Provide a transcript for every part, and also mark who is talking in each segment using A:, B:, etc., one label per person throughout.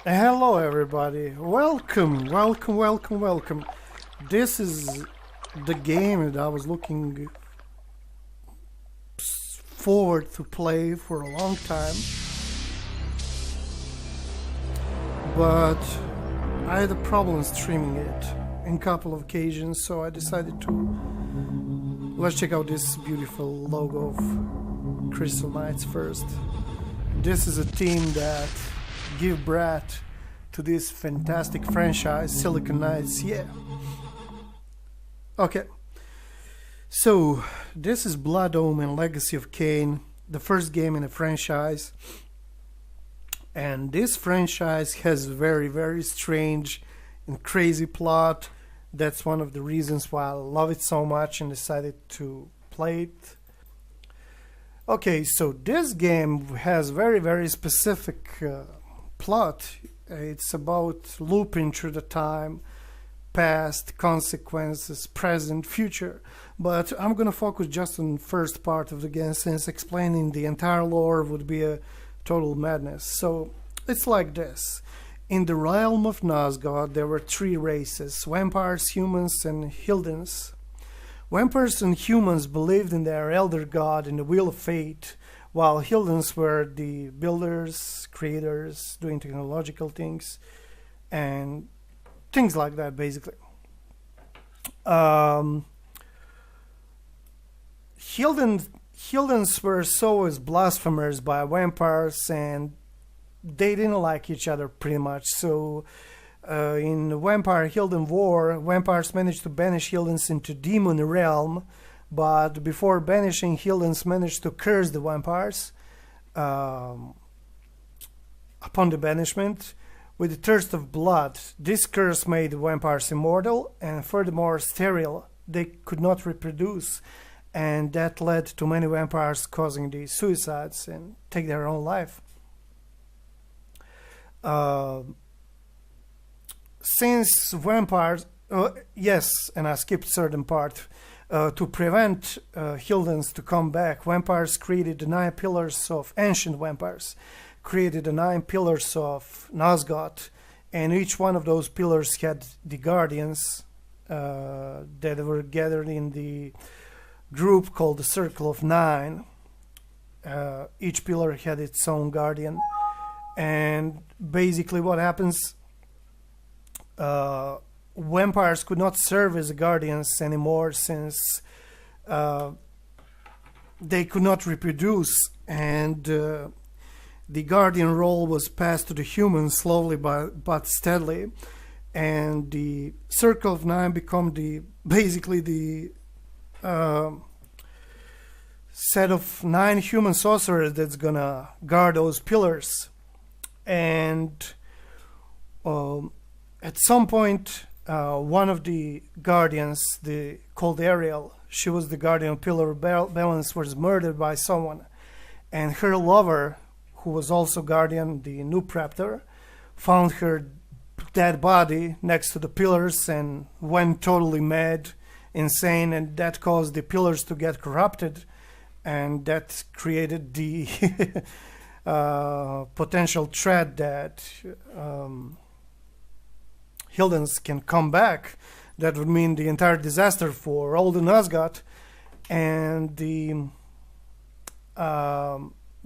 A: Hello, everybody. Welcome. This is the game that I was looking forward to play for a long time, but I had a problem streaming it in a couple of occasions, so I decided to let's check out this beautiful logo of Crystal Knights first. This is a team that give breath to this fantastic franchise, Silicon Knights. Yeah. Okay. So this is Blood Omen Legacy of Kain, the first game in the franchise. And this franchise has very strange and crazy plot. That's one of the reasons why I love it so much and decided to play it. Okay, so this game has very specific plot. It's about looping through the time, past, consequences, present, future. But I'm gonna focus just on the first part of the game, since explaining the entire lore would be a total madness. So it's like this. In the realm of Nazgûl, there were three races: vampires, humans, and Hildens. Vampires and humans believed in their elder god and the wheel of fate, while Hildens were the builders, creators, doing technological things, and things like that, basically. Um, Hildens were so as blasphemers by vampires, and they didn't like each other pretty much. So, in the Vampire Hilden War, vampires managed to banish Hildens into demon realm, but before banishing, Hildens managed to curse the vampires um, upon the banishment with the thirst of blood. This curse made the vampires immortal and furthermore sterile. They could not reproduce, and that led to many vampires causing the suicides and take their own life. Uh, since vampires, yes, and I skipped certain part. To prevent Hildens to come back, vampires created the 9 pillars of ancient vampires, created the 9 pillars of Nazgûl, and each one of those pillars had the guardians that were gathered in the group called the Circle of Nine. Each pillar had its own guardian, and basically what happens, vampires could not serve as guardians anymore, since they could not reproduce, and the guardian role was passed to the humans slowly but steadily, and the Circle of Nine become the basically the set of 9 human sorcerers that's gonna guard those pillars. And at some point, one of the guardians, called Ariel, she was the guardian of Pillar of Balance, was murdered by someone, and her lover, who was also guardian, the Nupraptor, found her dead body next to the pillars and went totally mad, insane, and that caused the pillars to get corrupted, and that created the potential threat that Hildens can come back. That would mean the entire disaster for all the Nazgûl. And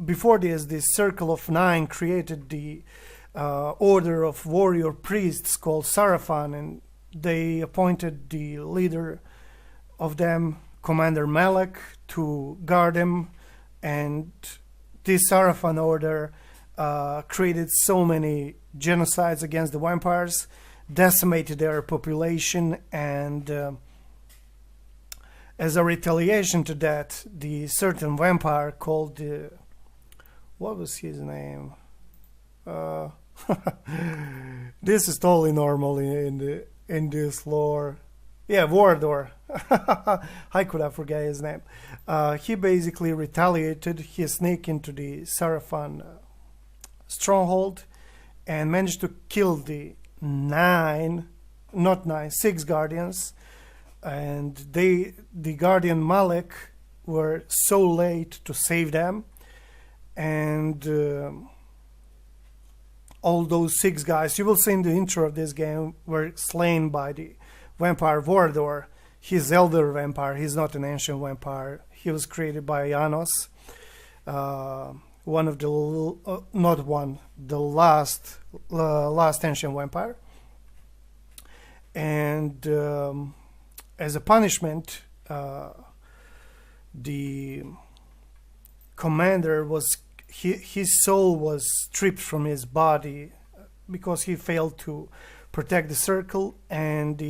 A: before this, the Circle of Nine created the order of warrior priests called Sarafan, and they appointed the leader of them, Commander Malek, to guard him. And this Sarafan order created so many genocides against the vampires, decimated their population, and as a retaliation to that, the certain vampire called what was his name? Uh, this is totally normal in this lore. Yeah, Wardor. How could I forget his name? He basically retaliated. He sneaked into the Sarafan stronghold and managed to kill the 6 guardians. And the guardian Malek, were so late to save them. And all those 6 guys you will see in the intro of this game were slain by the vampire Vorador. He's elder vampire. He's not an ancient vampire. He was created by Janos, one of the the last ancient vampire. And as a punishment, the commander his soul was stripped from his body because he failed to protect the circle, and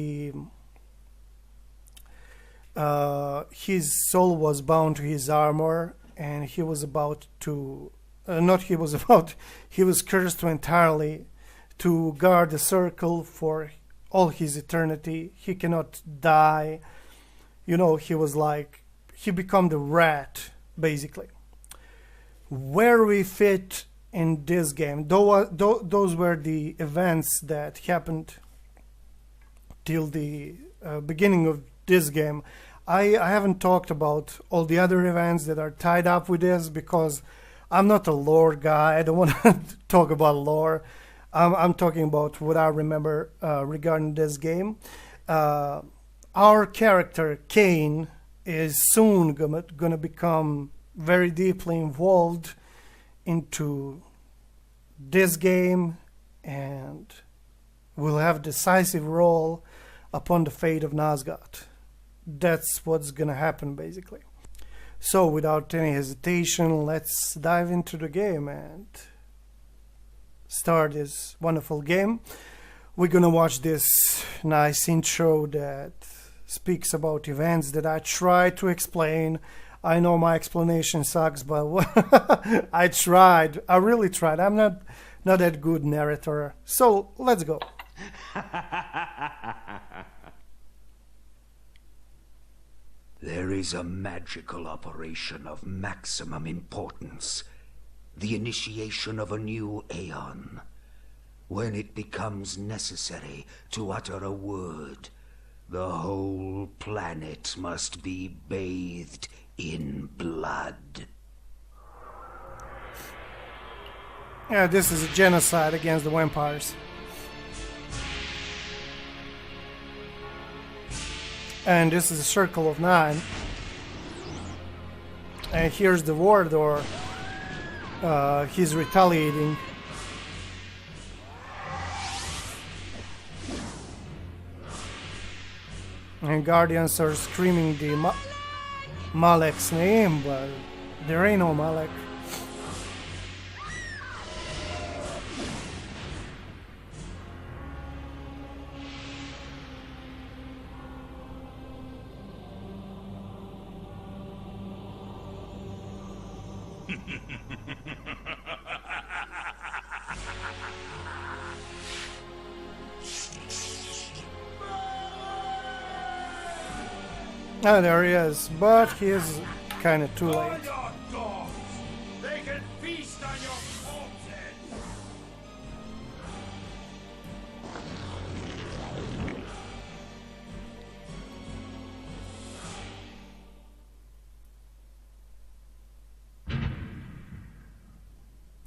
A: his soul was bound to his armor, and he was about to he was cursed to entirely to guard the circle for all his eternity. He cannot die. He was like, he became the rat, basically. Where we fit in this game, those were the events that happened till the beginning of this game. I haven't talked about all the other events that are tied up with this because I'm not a lore guy. I don't want to talk about lore. I'm talking about what I remember regarding this game. Our character, Kain, is soon gonna become very deeply involved into this game and will have a decisive role upon the fate of Nazgûl. That's what's gonna happen, basically. So without any hesitation, let's dive into the game and start this wonderful game. We're gonna watch this nice intro that speaks about events that I try to explain. I know my explanation sucks, but I tried. I really tried. I'm not that good narrator. So let's go.
B: There is a magical operation of maximum importance. The initiation of a new aeon. When it becomes necessary to utter a word, the whole planet must be bathed in blood.
A: Yeah, this is a genocide against the vampires. And this is a circle of 9. And here's the Vorador. He's retaliating. And Guardians are screaming the Malek's name, but there ain't no Malek. Oh, there he is, but he is kind of too late.
C: They can feast on your corpses.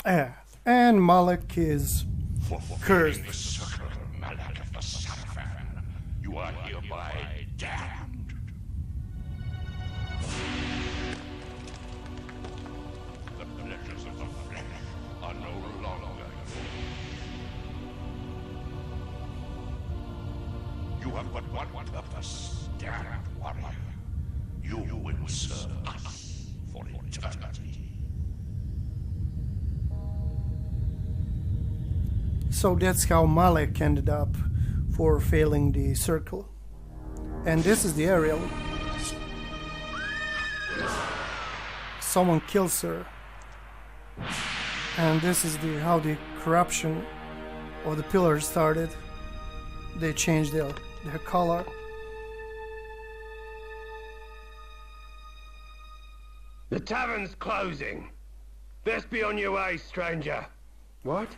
A: Yeah, and Malek is cursed.
C: The circle, Malak of the Sarafan, you are hereby damned. The pleasures of the flesh are no longer yours. You have but one purpose, damned warrior. You will serve us for eternity.
A: So that's how Malek ended up for failing the circle. And this is the aerial. Someone kills her. And this is how the corruption of the pillars started. They changed their color.
D: The tavern's closing. Best be on your way, stranger.
E: What?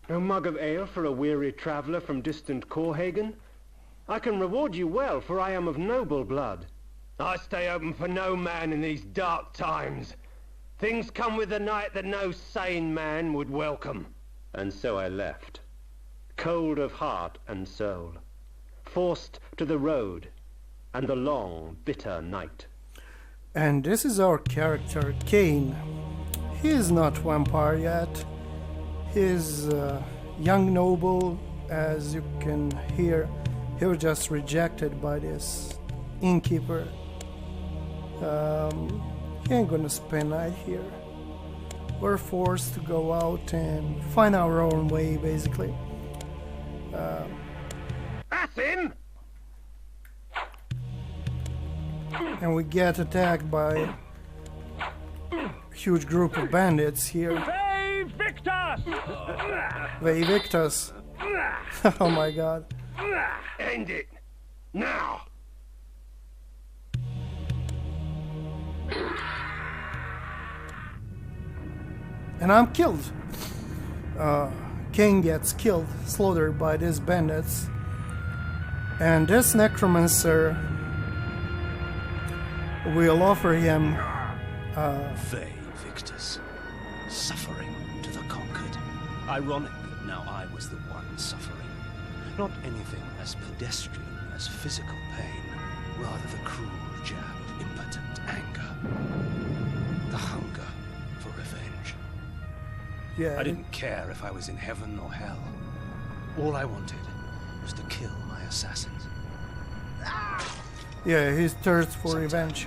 E: No mug of ale for a weary traveller from distant Corhagen? I can reward you well, for I am of noble blood.
D: I stay open for no man in these dark times. Things come with the night that no sane man would welcome.
E: And so I left, cold of heart and soul, forced to the road and the long, bitter night.
A: And this is our character, Kain. He is not vampire yet. He is a young noble, as you can hear. He was just rejected by this innkeeper. He ain't gonna spend night here. We're forced to go out and find our own way, basically.
D: That's him!
A: And we get attacked by a huge group of bandits here.
D: They Victus!
A: They evict us. Oh my god.
D: End it! Now!
A: And I'm killed. Kain gets killed, slaughtered by these bandits. And this necromancer will offer him
F: They Victus, suffering to the conquered. Ironic that now I was the one suffering. Not anything as pedestrian as physical pain, rather the cruel jab of impotent anger. The hunger for revenge.
A: yeah,
F: I didn't care if I was in heaven or hell. All I wanted was to kill my assassins.
A: yeah, his thirst for revenge.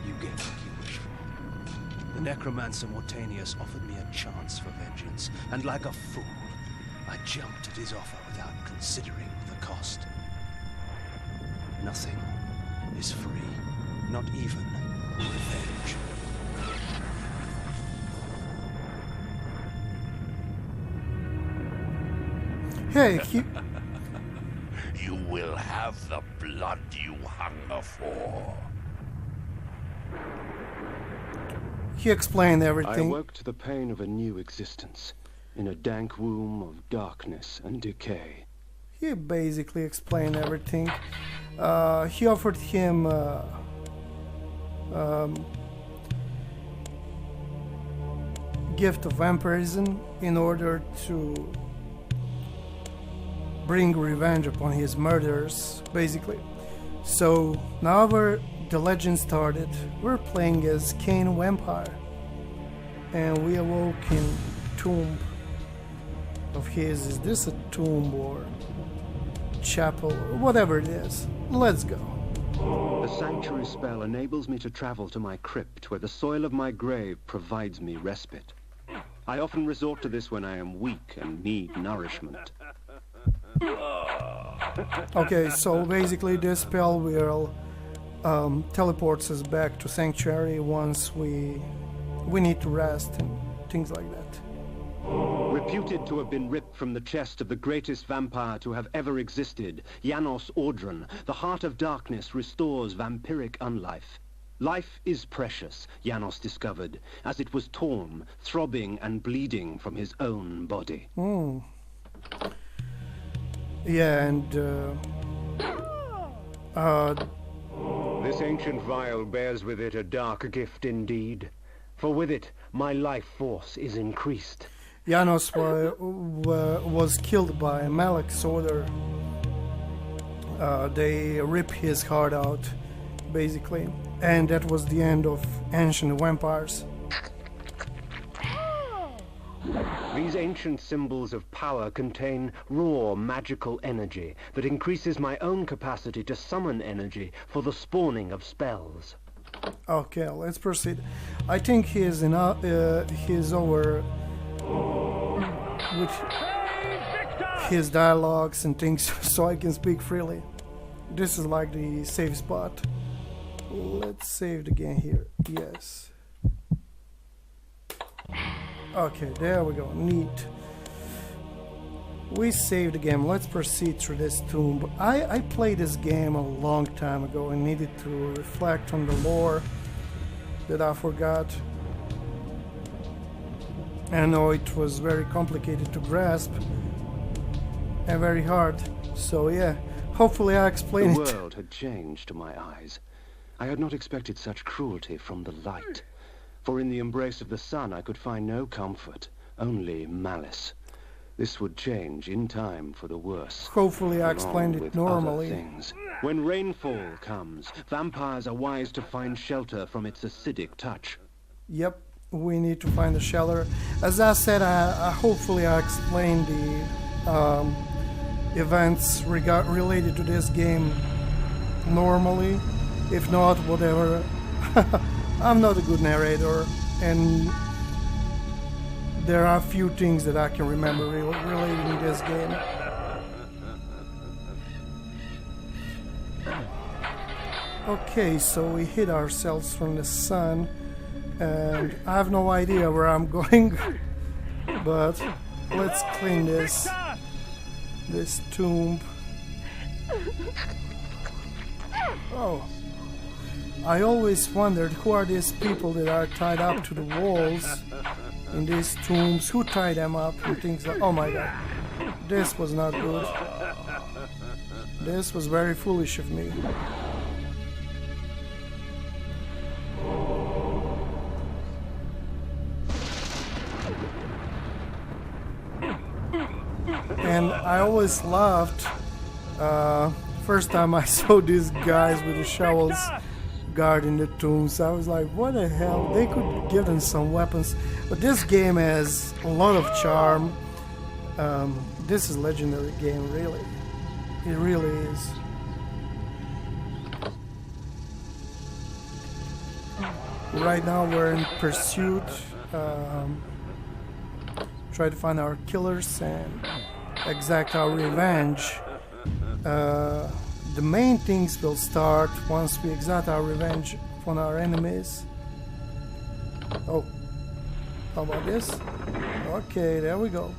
F: You get what you wish for. The necromancer Mortanius offered me a chance for vengeance, and like a fool, I jumped at his offer without considering the cost. Nothing is free, not even revenge.
A: Hey,
C: You will have the blood you hunger for.
A: he explained
E: I
A: everything.
E: awoke to the pain of a new existence, in a dank womb of darkness and decay.
A: He basically explained everything. He offered him gift of vampirism in order to bring revenge upon his murderers, basically. So now the legend started. We're playing as Kain Vampire, and we awoke in tomb of his. Is this a tomb or chapel or whatever it is? Let's go.
E: The sanctuary spell enables me to travel to my crypt, where the soil of my grave provides me respite. I often resort to this when I am weak and need nourishment.
A: Okay, so basically this spell will teleports us back to sanctuary once we need to rest and things like that.
E: Reputed to have been ripped from the chest of the greatest vampire to have ever existed, Janos Audron, the heart of darkness restores vampiric unlife. Life is precious, Janos discovered, as it was torn, throbbing and bleeding from his own body.
A: Yeah, and
E: This ancient vial bears with it a dark gift indeed, for with it my life force is increased.
A: Janos was killed by Malek's order. They rip his heart out, basically, and that was the end of ancient vampires.
E: These ancient symbols of power contain raw magical energy that increases my own capacity to summon energy for the spawning of spells.
A: Okay, let's proceed. I think he is over with his dialogues and things, so I can speak freely. This is like the safe spot. Let's save the game here. Yes. Okay, there we go. Neat. We saved the game. Let's proceed through this tomb. I played this game a long time ago and needed to reflect on the lore that I forgot. I know it was very complicated to grasp and very hard. So yeah, hopefully I explained
E: The
A: it.
E: world had changed to my eyes. I had not expected such cruelty from the light. For in the embrace of the sun I could find no comfort, only malice. This would change in time for the worse.
A: Hopefully I
E: along
A: explained it
E: with
A: normally.
E: other things. When rainfall comes, vampires are wise to find shelter from its acidic touch.
A: Yep, we need to find a shelter. As I said, hopefully I explained the events related to this game normally. If not, whatever. I'm not a good narrator, and there are a few things that I can remember related to this game. Okay, so we hid ourselves from the sun, and I have no idea where I'm going, but let's clean this tomb. Oh, I always wondered who are these people that are tied up to the walls in these tombs, who tied them up and things like, oh my god, this was not good. This was very foolish of me. And I always laughed first time I saw these guys with the shovels guarding the tombs. I was like, what the hell? They could give them some weapons. But this game has a lot of charm. This is a legendary game, really. It really is. Right now we're in pursuit. Try to find our killers and exact our revenge. The main things will start once we exact our revenge on our enemies. Oh, how about this? Okay, there we go.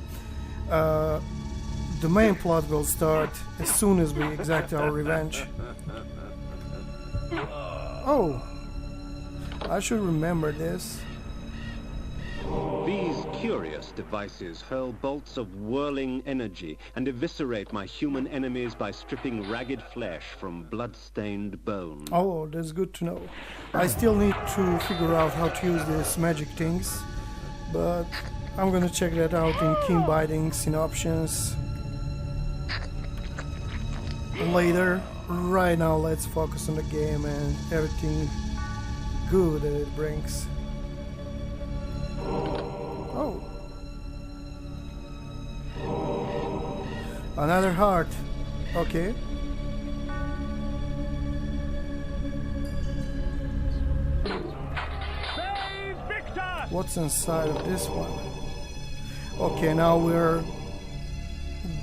A: The main plot will start as soon as we exact our revenge. Oh, I should remember this.
E: These curious devices hurl bolts of whirling energy and eviscerate my human enemies by stripping ragged flesh from blood-stained bone.
A: Oh, that's good to know. I still need to figure out how to use these magic things, but I'm gonna check that out in keen bindings, in options later. Right now, let's focus on the game and everything good that it brings. Oh. Another heart. Okay. What's inside of this one? Okay, now we're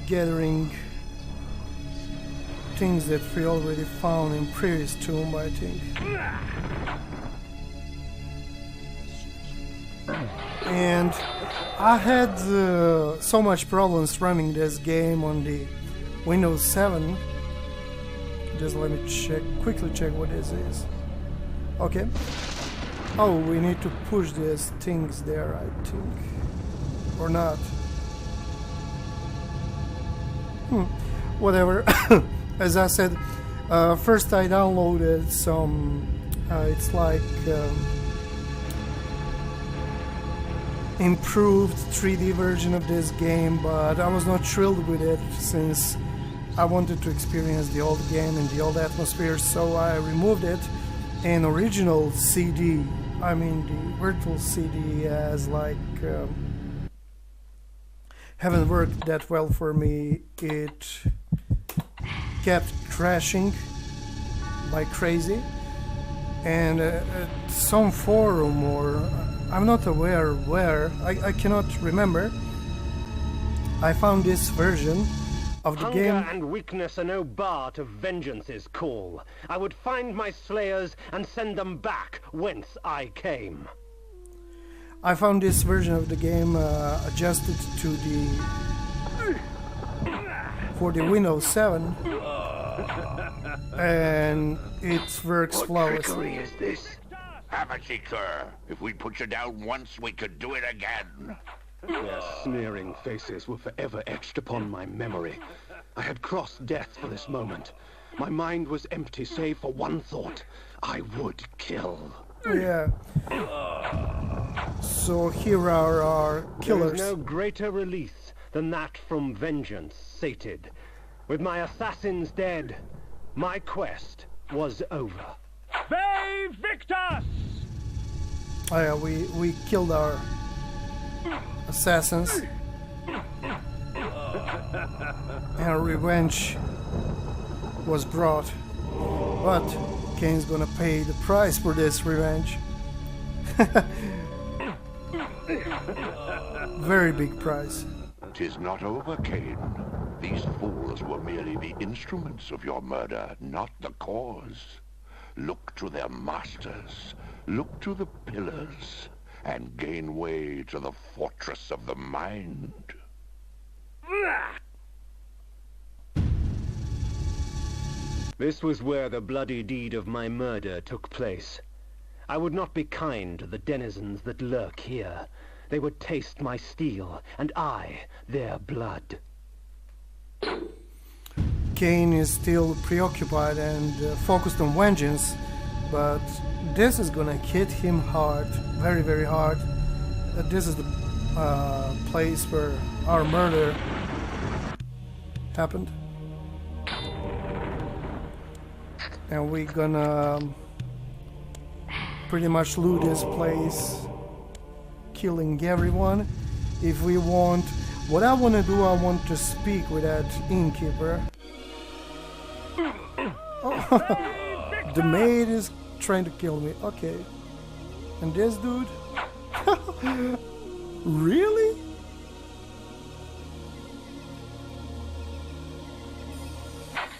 A: gathering things that we already found in previous tomb, I think. And I had so much problems running this game on the Windows 7. Just let me quickly check what this is. Okay. Oh, we need to push these things there, I think. Or not. Whatever. As I said, first I downloaded some, it's like improved 3D version of this game, but I was not thrilled with it since I wanted to experience the old game and the old atmosphere, so I removed it. An original CD, I mean the virtual CD, as like haven't worked that well for me. It kept crashing like crazy, and some forum, or I'm not aware where, I cannot remember, I found this version of the game.
D: Hunger and weakness are no bar to vengeance's call. I would find my slayers and send them back whence I came.
A: I found this version of the game adjusted to the for the Windows 7, and it works flawlessly.
D: What trickery is this?
C: Amateur, if we put you down once, we could do it again.
E: Their sneering faces were forever etched upon my memory. I had crossed death for this moment. My mind was empty save for one thought. I would kill.
A: Yeah. So here are our killers.
D: There is no greater release than that from vengeance sated. With my assassins dead, my quest was over.
G: Ve Victus!
A: Oh yeah, we killed our assassins. And revenge was brought. But Kain's gonna pay the price for this revenge. Very big price.
C: 'Tis not over, Kain. These fools were merely the instruments of your murder, not the cause. Look to their masters, look to the pillars, and gain way to the fortress of the mind.
D: This was where the bloody deed of my murder took place. I would not be kind to the denizens that lurk here. They would taste my steel, and I their blood.
A: Kain is still preoccupied and focused on vengeance, but this is gonna hit him hard, very, very hard. This is the place where our murder happened. And we're gonna pretty much loot this place, killing everyone. If we want, what I want to do, I want to speak with that innkeeper. Oh, the maid is trying to kill me. Okay. And this dude? Really?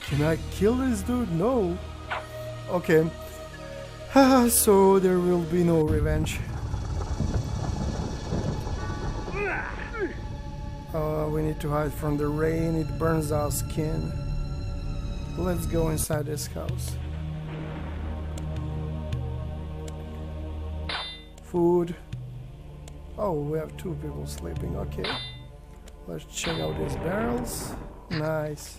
A: Can I kill this dude? No. Okay. So there will be no revenge. We need to hide from the rain. It burns our skin. Let's go inside this house. Food. Oh, we have two people sleeping. Okay. Let's check out these barrels. Nice.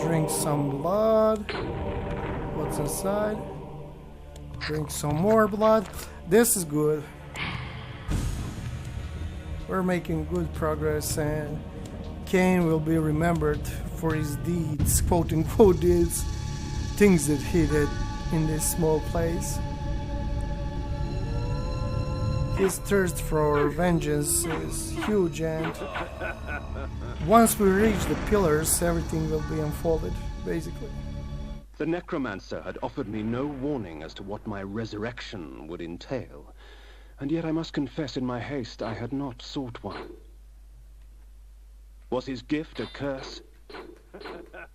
A: Drink some blood. What's inside? Drink some more blood. This is good. We're making good progress, and Kain will be remembered for his deeds, quote unquote deeds, things that he did in this small place. His thirst for vengeance is huge, and once we reach the pillars, everything will be unfolded, basically.
E: The necromancer had offered me no warning as to what my resurrection would entail, and yet I must confess in my haste I had not sought one. Was his gift a curse?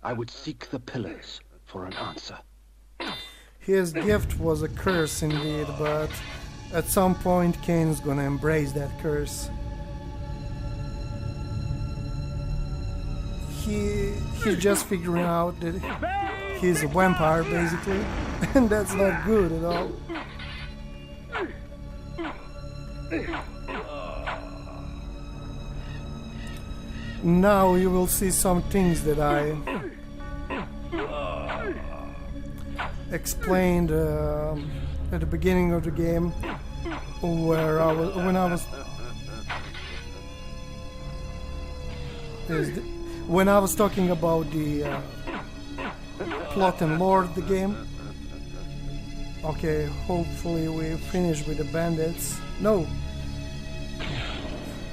E: I would seek the pillars for an answer.
A: His gift was a curse indeed, but at some point Kain's gonna embrace that curse. He's just figuring out that he's a vampire, basically, and that's not good at all. Now you will see some things that I explained at the beginning of the game, where when I was talking about the plot and lore of the game. Okay, hopefully we finish with the bandits. No,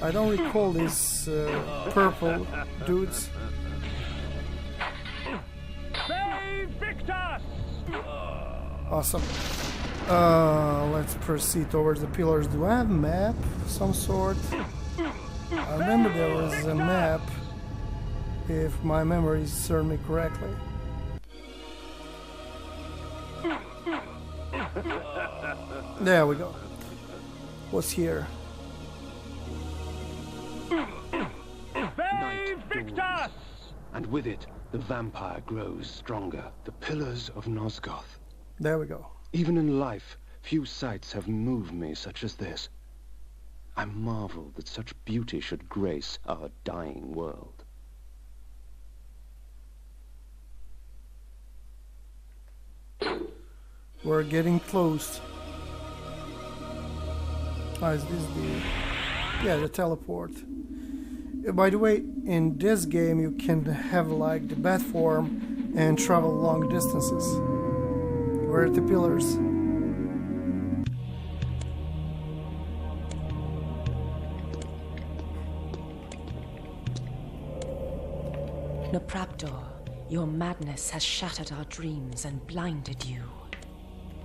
A: I don't recall these purple dudes. Awesome. Let's proceed towards the pillars. Do I have a map of some sort? I remember there was a map, if my memory serves me correctly. There we go. What's here?
E: Night dawns, and with it, the vampire grows stronger. The pillars of Nosgoth.
A: There we go.
E: Even in life, few sights have moved me such as this. I marvel that such beauty should grace our dying world.
A: We're getting close. Ah, is this the Yeah, the teleport. By the way, in this game you can have like the bat form and travel long distances. Where are the pillars?
H: Nopraptor, your madness has shattered our dreams and blinded you.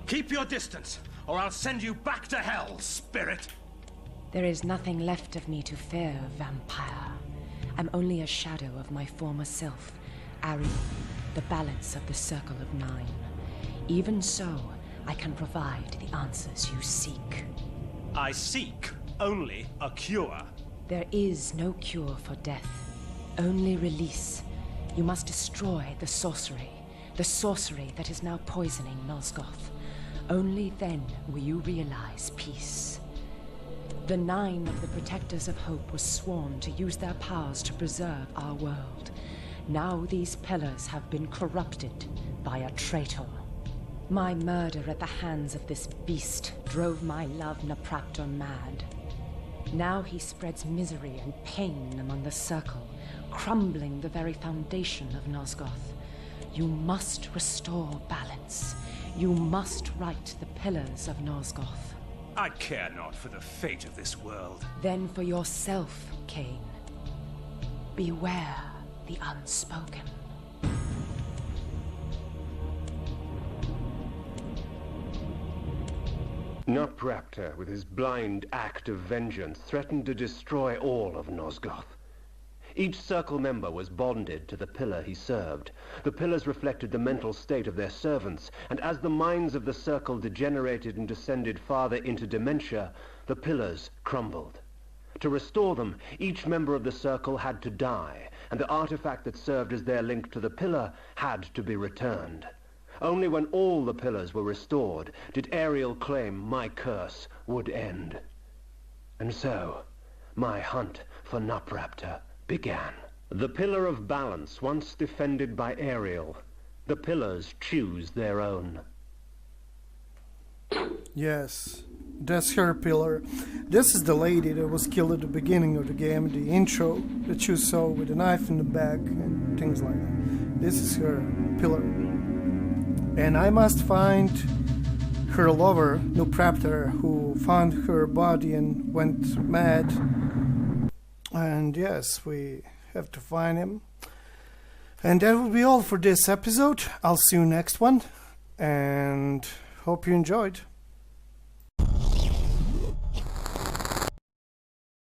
F: Keep your distance, or I'll send you back to hell, spirit!
H: There is nothing left of me to fear, vampire. I'm only a shadow of my former self, Ariel, the balance of the Circle of Nine. Even so, I can provide the answers you seek.
F: I seek only a cure.
H: There is no cure for death, only release. You must destroy the sorcery that is now poisoning Nosgoth. Only then will you realize peace. The 9 of the Protectors of Hope were sworn to use their powers to preserve our world. Now these pillars have been corrupted by a traitor. My murder at the hands of this beast drove my love Nopraptor mad. Now he spreads misery and pain among the Circle, crumbling the very foundation of Nosgoth. You must restore balance. You must right the pillars of Nosgoth.
F: I care not for the fate of this world.
H: Then for yourself, Kain. Beware the unspoken.
D: Nopraptor, with his blind act of vengeance, threatened to destroy all of Nosgoth. Each Circle member was bonded to the pillar he served. The pillars reflected the mental state of their servants, and as the minds of the Circle degenerated and descended farther into dementia, the pillars crumbled. To restore them, each member of the Circle had to die, and the artifact that served as their link to the pillar had to be returned. Only when all the pillars were restored did Ariel claim my curse would end. And so, my hunt for Nopraptor began. The Pillar of Balance, once defended by Ariel, the pillars choose their own.
A: Yes, that's her pillar. This is the lady that was killed at the beginning of the game, the intro that you saw with a knife in the back and things like that. This is her pillar. And I must find her lover, Nopraptor, who found her body and went mad. And yes, we have to find him. And that will be all for this episode. I'll see you next one. And hope you enjoyed.